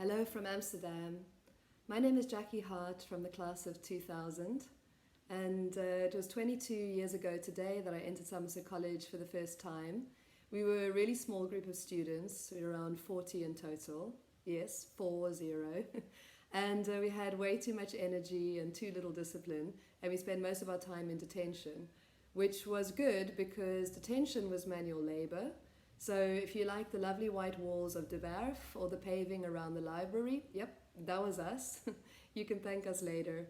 Hello from Amsterdam. My name is Jacqui Hart from the class of 2000, and it was 22 years ago today that I entered Somerset College for the first time. We were a really small group of students, we were around 40 in total, yes, 40, and we had way too much energy and too little discipline, and we spent most of our time in detention, which was good because detention was manual labour. So if you like the lovely white walls of De Werf or the paving around the library, yep, that was us. You can thank us later.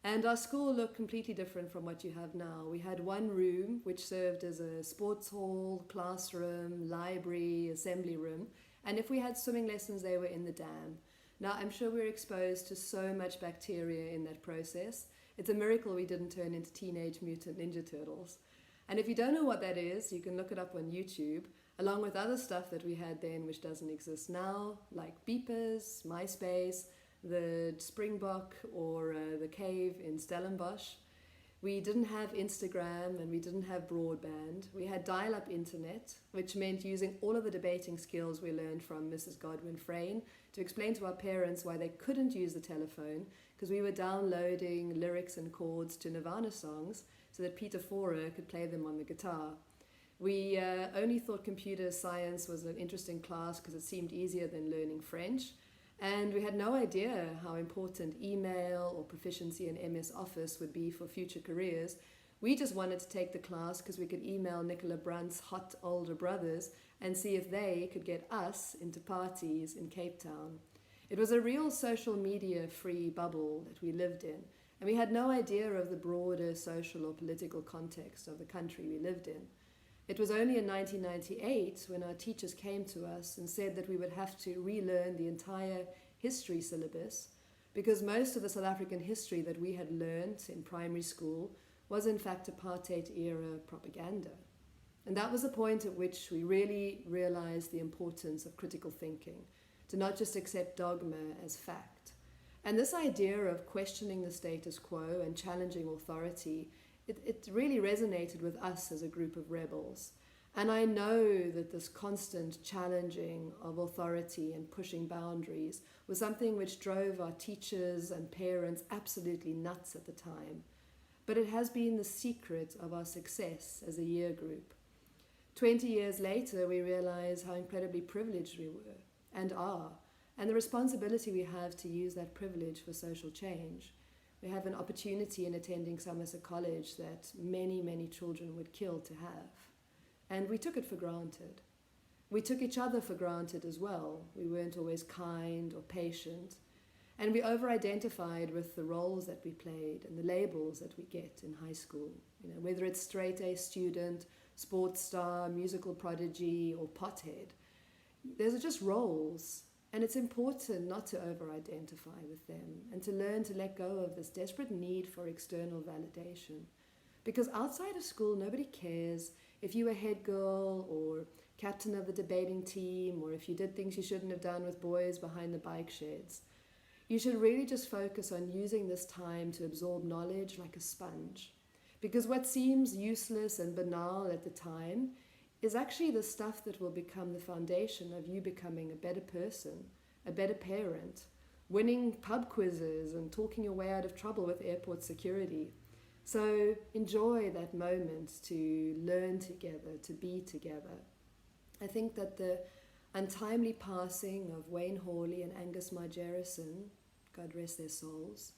And our school looked completely different from what you have now. We had one room which served as a sports hall, classroom, library, assembly room. And if we had swimming lessons, they were in the dam. Now, I'm sure we were exposed to so much bacteria in that process. It's a miracle we didn't turn into Teenage Mutant Ninja Turtles. And if you don't know what that is, you can look it up on YouTube, along with other stuff that we had then which doesn't exist now, like beepers, MySpace, the Springbok, or the cave in Stellenbosch. We didn't have Instagram and we didn't have broadband. We had dial-up internet, which meant using all of the debating skills we learned from Mrs. Godwin Frayne to explain to our parents why they couldn't use the telephone, because we were downloading lyrics and chords to Nirvana songs so that Peter Forer could play them on the guitar. We only thought computer science was an interesting class because it seemed easier than learning French. And we had no idea how important email or proficiency in MS Office would be for future careers. We just wanted to take the class because we could email Nicola Brunt's hot older brothers and see if they could get us into parties in Cape Town. It was a real social media free bubble that we lived in. And we had no idea of the broader social or political context of the country we lived in. It was only in 1998 when our teachers came to us and said that we would have to relearn the entire history syllabus because most of the South African history that we had learned in primary school was in fact apartheid-era propaganda. And that was the point at which we really realized the importance of critical thinking, to not just accept dogma as fact. And this idea of questioning the status quo and challenging authority, it really resonated with us as a group of rebels. And I know that this constant challenging of authority and pushing boundaries was something which drove our teachers and parents absolutely nuts at the time. But it has been the secret of our success as a year group. 20 years later, we realize how incredibly privileged we were and are, and the responsibility we have to use that privilege for social change. We have an opportunity in attending Somerset College that many, many children would kill to have. And we took it for granted. We took each other for granted as well. We weren't always kind or patient. And we over-identified with the roles that we played and the labels that we get in high school. Whether it's straight-A student, sports star, musical prodigy, or pothead. Those are just roles. And it's important not to over-identify with them and to learn to let go of this desperate need for external validation. Because outside of school, nobody cares if you were head girl or captain of the debating team or if you did things you shouldn't have done with boys behind the bike sheds. You should really just focus on using this time to absorb knowledge like a sponge. Because what seems useless and banal at the time is actually the stuff that will become the foundation of you becoming a better person, a better parent, winning pub quizzes and talking your way out of trouble with airport security. So enjoy that moment to learn together, to be together. I think that the untimely passing of Wayne Hawley and Angus Margerison, God rest their souls,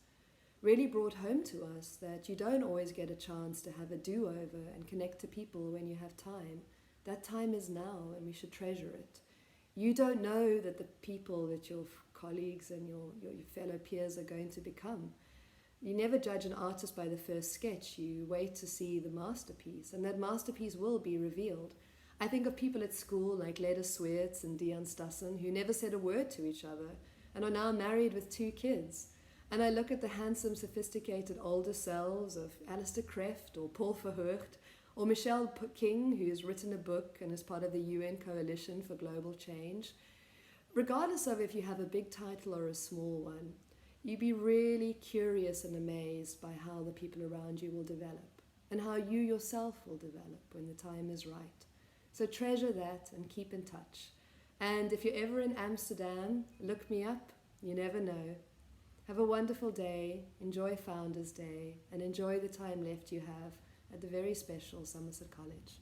really brought home to us that you don't always get a chance to have a do-over and connect to people when you have time. That time is now, and we should treasure it. You don't know that the people that your colleagues and your fellow peers are going to become. You never judge an artist by the first sketch. You wait to see the masterpiece, and that masterpiece will be revealed. I think of people at school like Leda Sweerts and Dion Stassen who never said a word to each other and are now married with 2 kids. And I look at the handsome, sophisticated older selves of Alistair Kreft or Paul Verhoeven, or Michelle King, who's written a book and is part of the UN Coalition for Global Change. Regardless of if you have a big title or a small one, you'd be really curious and amazed by how the people around you will develop and how you yourself will develop when the time is right. So treasure that and keep in touch. And if you're ever in Amsterdam, look me up. You never know. Have a wonderful day, enjoy Founders Day, and enjoy the time left you have at the very special Somerset College.